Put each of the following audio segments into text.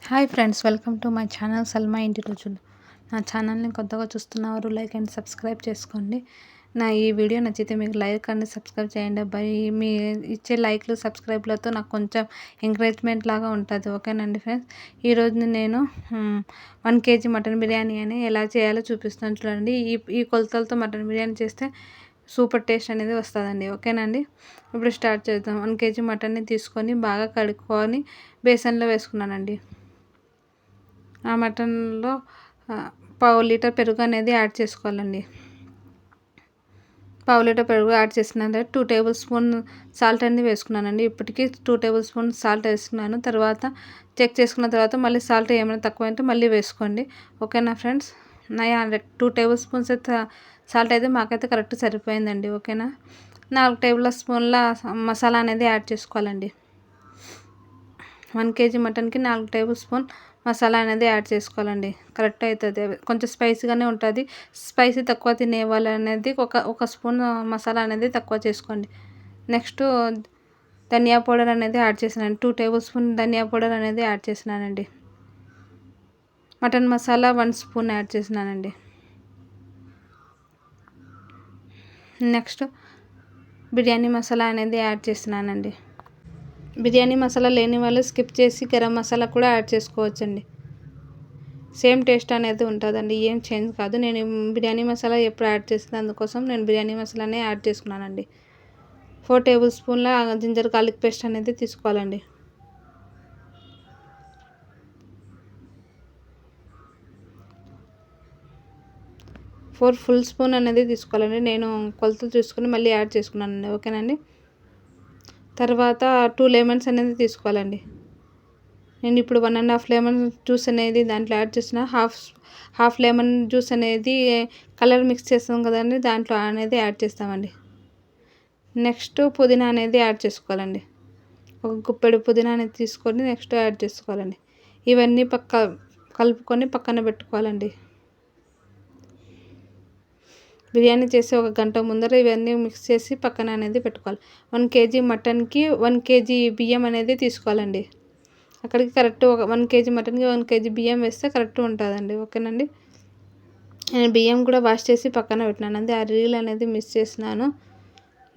Hi friends, welcome to my channel Salma ఇంటి రోజులు. నా ఛానల్ని కొత్తగా చూస్తున్నవారు లైక్ అండ్ సబ్స్క్రైబ్ చేసుకోండి. నా ఈ వీడియో నచ్చితే మీకు లైక్ అండ్ సబ్స్క్రైబ్ చేయండి అబ్బాయి. మీ ఇచ్చే లైక్లు సబ్స్క్రైబ్లతో నాకు కొంచెం ఎంకరేజ్మెంట్ లాగా ఉంటుంది. ఓకేనండి ఫ్రెండ్స్, ఈరోజు నేను 1 కేజీ మటన్ బిర్యానీ అని ఎలా చేయాలో చూపిస్తాను. చూడండి, ఈ కొలతలతో మటన్ బిర్యానీ చేస్తే సూపర్ టేస్ట్ అనేది వస్తుందండి. ఓకేనండి, ఇప్పుడు స్టార్ట్ చేద్దాం. 1 కేజీ మటన్ని తీసుకొని బాగా కడుక్కొని బేసన్లో వేసుకున్నానండి. ఆ మటన్లో పావు లీటర్ పెరుగు అనేది యాడ్ చేసుకోవాలండి. పావు లీటర్ పెరుగు యాడ్ చేసినాక 2 టేబుల్ స్పూన్ సాల్ట్ అనేది వేసుకున్నానండి. ఇప్పటికీ 2 టేబుల్ స్పూన్ సాల్ట్ వేసుకున్నాను. తర్వాత చెక్ చేసుకున్న తర్వాత మళ్ళీ సాల్ట్ ఏమైనా తక్కువైతే మళ్ళీ వేసుకోండి. ఓకేనా ఫ్రెండ్స్, 2 టేబుల్ స్పూన్స్ అయితే సాల్ట్ అయితే మాకైతే కరెక్ట్ సరిపోయిందండి. ఓకేనా, 4 టేబుల్ స్పూన్ల మసాలా అనేది యాడ్ చేసుకోవాలండి. 1 కేజీ మటన్కి 4 టేబుల్ స్పూన్ మసాలా అనేది యాడ్ చేసుకోవాలండి. కరెక్ట్ అవుతుంది. కొంచెం స్పైసీగానే ఉంటుంది. స్పైసీ తక్కువ తినే వాళ్ళు అనేది ఒక స్పూన్ మసాలా అనేది తక్కువ చేసుకోండి. నెక్స్ట్ ధనియా పౌడర్ అనేది యాడ్ చేసినాను. 2 టేబుల్ స్పూన్ ధనియా పౌడర్ అనేది యాడ్ చేసినానండి. మటన్ మసాలా 1 స్పూన్ యాడ్ చేసినానండి. నెక్స్ట్ బిర్యానీ మసాలా అనేది యాడ్ చేసినానండి. బిర్యానీ మసాలా లేని వాళ్ళు స్కిప్ చేసి గరం మసాలా కూడా యాడ్ చేసుకోవచ్చండి. సేమ్ టేస్ట్ అనేది ఉంటుందండి, ఏం చేంజ్ కాదు. నేను బిర్యానీ మసాలా ఎప్పుడు యాడ్ చేసిన అందుకోసం నేను బిర్యానీ మసాలానే యాడ్ చేసుకున్నానండి. 4 టేబుల్ స్పూన్ల జింజర్ గార్లిక్ పేస్ట్ అనేది తీసుకోవాలండి. 4 ఫుల్ స్పూన్ అనేది తీసుకోవాలండి. నేను కొలతలు చూసుకొని మళ్ళీ యాడ్ చేసుకున్నానండి. ఓకేనండి, తర్వాత 2 లెమన్స్ అనేది తీసుకోవాలండి. నేను ఇప్పుడు 1.5 లెమన్ జ్యూస్ అనేది దాంట్లో యాడ్ చేసిన. హాఫ్ లెమన్ జ్యూస్ అనేది కలర్ మిక్స్ చేస్తాం కదండి, దాంట్లో అనేది యాడ్ చేస్తామండి. నెక్స్ట్ పుదీనా అనేది యాడ్ చేసుకోవాలండి. ఒక గుప్పెడు పుదీనా అనేది తీసుకొని నెక్స్ట్ యాడ్ చేసుకోవాలండి. ఇవన్నీ కలుపుకొని పక్కన పెట్టుకోవాలండి. బిర్యానీ చేసి 1 గంట ముందర ఇవన్నీ మిక్స్ చేసి పక్కన అనేది పెట్టుకోవాలి. 1 కేజీ మటన్కి 1 కేజీ బియ్యం అనేది తీసుకోవాలండి. అక్కడికి కరెక్ట్ 1 కేజీ మటన్కి 1 కేజీ బియ్యం వేస్తే కరెక్ట్ ఉంటుందండి. ఓకేనండి, నేను బియ్యం కూడా వాష్ చేసి పక్కన పెట్టినాను అండి. ఆ రీల్ అనేది మిస్ చేసినాను.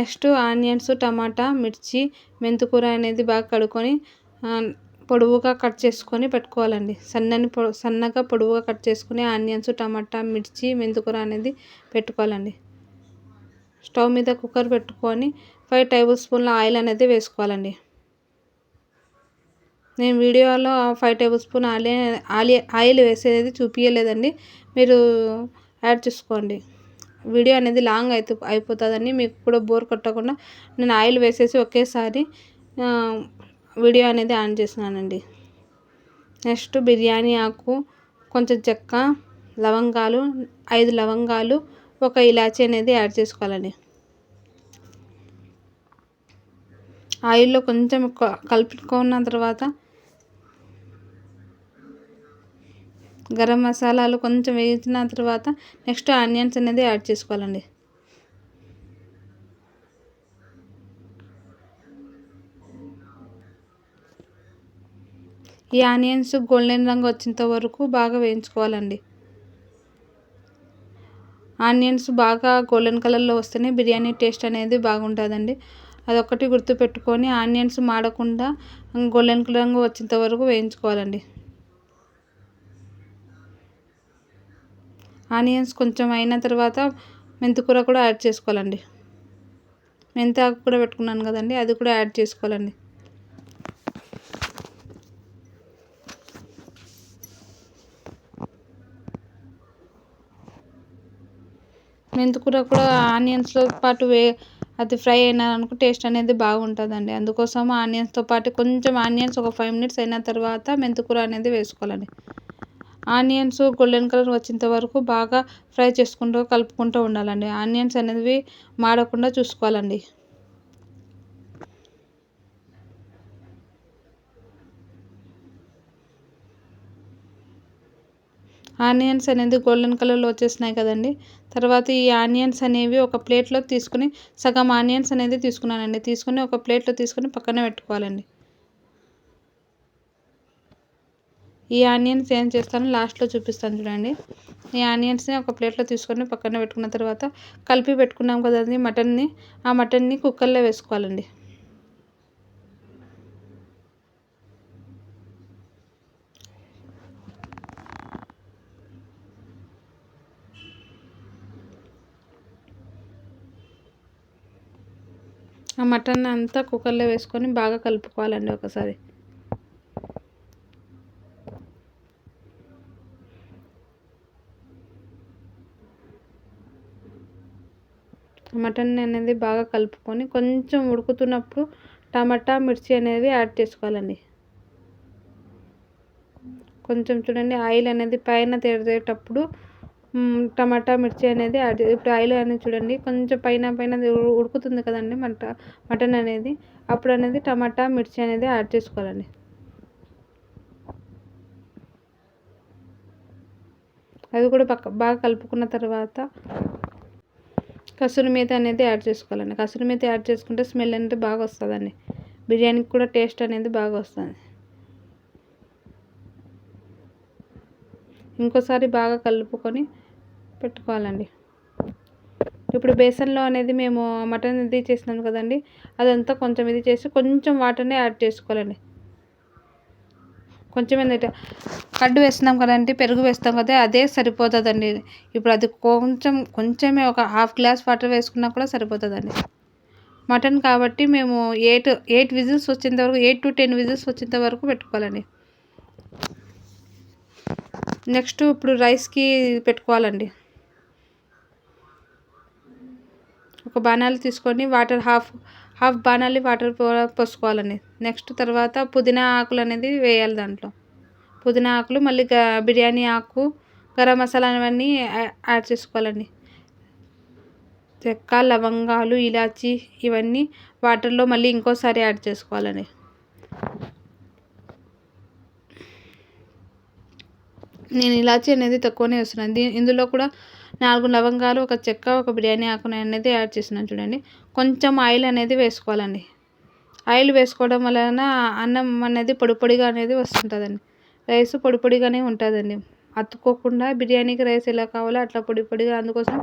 నెక్స్ట్ ఆనియన్స్, టమాటా, మిర్చి, మెంతికూర అనేది బాగా కడుక్కొని పొడవుగా కట్ చేసుకొని పెట్టుకోవాలండి. సన్నగా పొడవుగా కట్ చేసుకుని ఆనియన్స్, టమాటా, మిర్చి, మెంతికూర అనేది పెట్టుకోవాలండి. స్టవ్ మీద కుక్కర్ పెట్టుకొని 5 టేబుల్ స్పూన్ల ఆయిల్ అనేది వేసుకోవాలండి. నేను వీడియోలో 5 టేబుల్ స్పూన్ ఆయిల్ వేసేది చూపించలేదండి, మీరు యాడ్ చేసుకోండి. వీడియో అనేది లాంగ్ అయిపోతుందని మీకు కూడా బోర్ కొట్టకుండా నేను ఆయిల్ వేసేసి ఒకేసారి వీడియో అనేది ఆన్ చేసినానండి. నెక్స్ట్ బిర్యానీ ఆకు, కొంచెం చెక్క, లవంగాలు, 5 లవంగాలు, 1 ఇలాచీ అనేది యాడ్ చేసుకోవాలండి. ఆయిల్లో కొంచెం కలుపుకున్న తర్వాత గరం మసాలాలు కొంచెం వేయించిన తర్వాత నెక్స్ట్ ఆనియన్స్ అనేది యాడ్ చేసుకోవాలండి. ఈ ఆనియన్స్ గోల్డెన్ రంగు వచ్చేంత వరకు బాగా వేయించుకోవాలండి. ఆనియన్స్ బాగా గోల్డెన్ కలర్లో వస్తేనే బిర్యానీ టేస్ట్ అనేది బాగుంటుందండి. అదొక్కటి గుర్తుపెట్టుకొని ఆనియన్స్ మాడకుండా గోల్డెన్ రంగు వచ్చేంత వరకు వేయించుకోవాలండి. ఆనియన్స్ కొంచెం అయిన తర్వాత మెంతికూర కూడా యాడ్ చేసుకోవాలండి. మెంతి ఆకు కూడా పెట్టుకున్నాను కదండి, అది కూడా యాడ్ చేసుకోవాలండి. మెంతికూర కూడా ఆనియన్స్తో పాటు అది ఫ్రై అయినారనుకో టేస్ట్ అనేది బాగుంటుందండి. అందుకోసం ఆనియన్స్తో పాటు కొంచెం ఆనియన్స్ ఒక 5 మినిట్స్ అయిన తర్వాత మెంతికూర అనేది వేసుకోవాలండి. ఆనియన్స్ గోల్డెన్ కలర్ వచ్చేంత వరకు బాగా ఫ్రై చేసుకుంటూ కలుపుకుంటూ ఉండాలండి. ఆనియన్స్ అనేవి మాడకుండా చూసుకోవాలండి. ఆనియన్స్ అనేది గోల్డెన్ కలర్లో వచ్చేసినాయి కదండి. తర్వాత ఈ ఆనియన్స్ అనేవి ఒక ప్లేట్లో తీసుకుని సగం ఆనియన్స్ అనేది తీసుకున్నానండి. తీసుకుని ఒక ప్లేట్లో తీసుకొని పక్కన పెట్టుకోవాలండి. ఈ ఆనియన్స్ ఏం చేస్తాను లాస్ట్లో చూపిస్తాను చూడండి. ఈ ఆనియన్స్ని ఒక ప్లేట్లో తీసుకొని పక్కన పెట్టుకున్న తర్వాత కలిపి పెట్టుకున్నాం కదండి మటన్ని, ఆ మటన్ని కుక్కర్లో వేసుకోవాలండి. ఆ మటన్ అంతా కుక్కర్లో వేసుకొని బాగా కలుపుకోవాలండి ఒకసారి. మటన్ అనేది బాగా కలుపుకొని కొంచెం ఉడుకుతున్నప్పుడు టమాటా మిర్చి అనేవి యాడ్ చేసుకోవాలండి. కొంచెం చూడండి ఆయిల్ అనేది పైన తేలేటప్పుడు టమాటా మిర్చి అనేది యాడ్ ఇప్పుడు ఆయిల్ అనేది చూడండి కొంచెం పైన ఉడుకుతుంది కదండి మటన్ అనేది, అప్పుడు అనేది టమాటా మిర్చి అనేది యాడ్ చేసుకోవాలండి. అది కూడా బాగా కలుపుకున్న తర్వాత కసూరి మేతి అనేది యాడ్ చేసుకోవాలండి. కసూరి మేతి యాడ్ చేసుకుంటే స్మెల్ అనేది బాగా వస్తుందండి, బిర్యానీకి కూడా టేస్ట్ అనేది బాగా వస్తుంది. ఇంకోసారి బాగా కలుపుకొని పెట్టుకోవాలండి. ఇప్పుడు బేసన్లో అనేది మేము మటన్ ఇది చేసినాం కదండి, అదంతా కొంచెం ఇది చేసి కొంచెం వాటర్ని యాడ్ చేసుకోవాలండి. కొంచెం ఏంటంటే కడ్డు వేస్తున్నాం కదండి, పెరుగు వేస్తాం కదా, అదే సరిపోతుందండి. ఇప్పుడు అది కొంచెమే ఒక హాఫ్ గ్లాస్ వాటర్ వేసుకున్నా కూడా సరిపోతుందండి. మటన్ కాబట్టి మేము 8 విజిల్స్ వచ్చేంత వరకు 8 to 10 విజిల్స్ వచ్చేంత వరకు పెట్టుకోవాలండి. నెక్స్ట్ ఇప్పుడు రైస్కి పెట్టుకోవాలండి. ఒక బాణాలు తీసుకొని వాటర్ హాఫ్ బాణాలి వాటర్ పోసుకోవాలండి. నెక్స్ట్ తర్వాత పుదీనా ఆకులు అనేది వేయాలి దాంట్లో. పుదీనా ఆకులు మళ్ళీ బిర్యానీ ఆకు, గరం మసాలా అవన్నీ యాడ్ చేసుకోవాలండి. చెక్క, లవంగాలు, ఇలాచి ఇవన్నీ వాటర్లో మళ్ళీ ఇంకోసారి యాడ్ చేసుకోవాలండి. నేను ఇలాచి అనేది తక్కువనే వేస్తున్నాను. ఇందులో కూడా 4 లవంగాలు, ఒక చెక్క, ఒక బిర్యానీ ఆకుని అనేది యాడ్ చేస్తున్నాను చూడండి. కొంచెం ఆయిల్ అనేది వేసుకోవాలండి. ఆయిల్ వేసుకోవడం వలన అన్నం అనేది పొడిగా అనేది వస్తుంటుందండి. రైస్ పొడిగానే ఉంటుందండి, అతుక్కోకుండా. బిర్యానీకి రైస్ ఎలా కావాలో అట్లా పొడిగా. అందుకోసం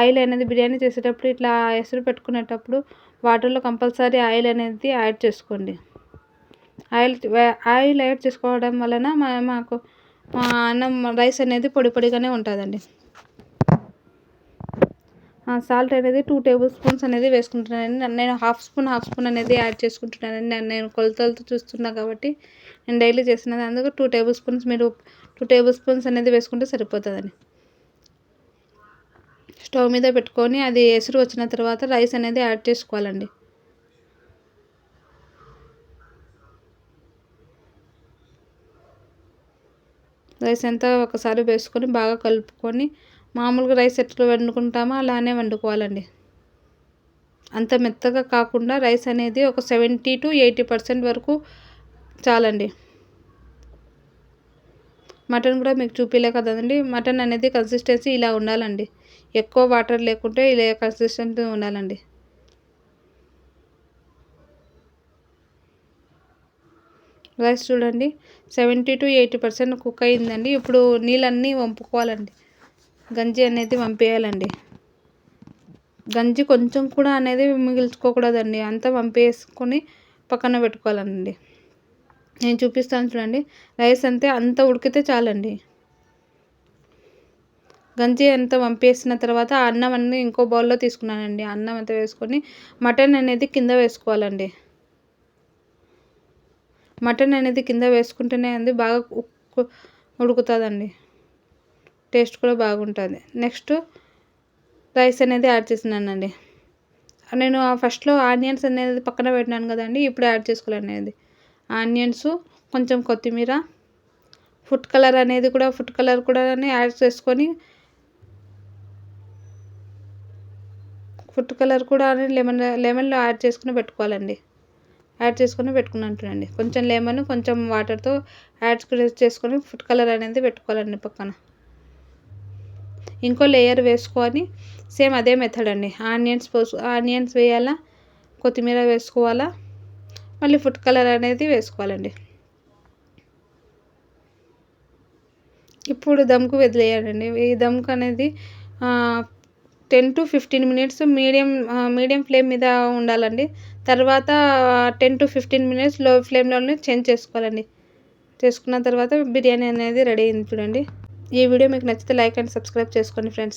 ఆయిల్ అనేది బిర్యానీ చేసేటప్పుడు ఇట్లా ఎసురు పెట్టుకునేటప్పుడు వాటర్లో కంపల్సరీ ఆయిల్ అనేది యాడ్ చేసుకోండి. ఆయిల్ యాడ్ చేసుకోవడం వలన మాకు అన్నం రైస్ అనేది పొడిగానే ఉంటుందండి. సాల్ట్ అనేది 2 టేబుల్ స్పూన్స్ అనేది వేసుకుంటున్నానండి. నేను హాఫ్ స్పూన్ అనేది యాడ్ చేసుకుంటున్నానండి. నేను కొలతలతో చూస్తున్నా కాబట్టి నేను డైలీ చేస్తున్నాను. అందుకు 2 టేబుల్ స్పూన్స్, మీరు 2 టేబుల్ స్పూన్స్ అనేది వేసుకుంటే సరిపోతుందండి. స్టవ్ మీద పెట్టుకొని అది ఎసురు వచ్చిన తర్వాత రైస్ అనేది యాడ్ చేసుకోవాలండి. రైస్ అంతా ఒకసారి వేసుకొని బాగా కలుపుకొని మామూలుగా రైస్ ఎట్లా వండుకుంటామో అలానే వండుకోవాలండి. అంత మెత్తగా కాకుండా రైస్ అనేది ఒక 70 to 80% వరకు చాలండి. మటన్ కూడా మీకు చూపిలే కదండి, మటన్ అనేది కన్సిస్టెన్సీ ఇలా ఉండాలండి. ఎక్కువ వాటర్ లేకుంటే ఇలా కన్సిస్టెన్సీ ఉండాలండి. రైస్ చూడండి 70 to 80% కుక్ అయిందండి. ఇప్పుడు నీళ్ళన్నీ వంపుకోవాలండి. గంజి అనేది వంపేయాలండి. గంజి కొంచెం కూడా అనేది మిగిల్చుకోకూడదండి, అంతా వంపేసుకొని పక్కన పెట్టుకోవాలండి. నేను చూపిస్తాను చూడండి. రైస్ అంత ఉడికితే చాలండి. గంజి అంతా వంపేసిన తర్వాత అన్నం అన్నీ ఇంకో బౌల్లో తీసుకున్నానండి. అన్నం అంతా వేసుకొని మటన్ అనేది కింద వేసుకోవాలండి. మటన్ అనేది కింద వేసుకుంటేనే అది బాగా ఉడుకుతుందండి, టేస్ట్ కూడా బాగుంటుంది. నెక్స్ట్ రైస్ అనేది యాడ్ చేస్తున్నానండి. నేను ఫస్ట్లో ఆనియన్స్ అనేది పక్కన పెట్టినాను కదండి, ఇప్పుడు యాడ్ చేసుకోవాలనేది ఆనియన్స్, కొంచెం కొత్తిమీర, ఫుడ్ కలర్ కూడా యాడ్ చేసుకొని ఫుడ్ కలర్ కూడా లెమన్లో యాడ్ చేసుకుని పెట్టుకోవాలండి. యాడ్ చేసుకొని పెట్టుకున్నాను చూడండి. కొంచెం లెమన్, కొంచెం వాటర్తో యాడ్ చేసుకొని ఫుడ్ కలర్ అనేది పెట్టుకోవాలండి పక్కన. ఇంకో లేయర్ వేసుకొని సేమ్ అదే మెథడ్ అండి. ఆనియన్స్ వేయాలా, కొత్తిమీర వేసుకోవాలా, మళ్ళీ ఫుడ్ కలర్ అనేది వేసుకోవాలండి. ఇప్పుడు దమ్కు వదిలేయాలండి. ఈ దమ్కు అనేది 10 to 15 మినిట్స్ మీడియం ఫ్లేమ్ మీద ఉండాలండి. తర్వాత 10 to 15 మినిట్స్ లో ఫ్లేమ్‌లోనే చేంజ్ చేసుకోవాలండి. చేసుకున్న తర్వాత బిర్యానీ అనేది రెడీ అయింది చూడండి. ఈ వీడియో మీకు నచ్చితే లైక్ అండ్ సబ్స్క్రైబ్ చేసుకోండి ఫ్రెండ్స్.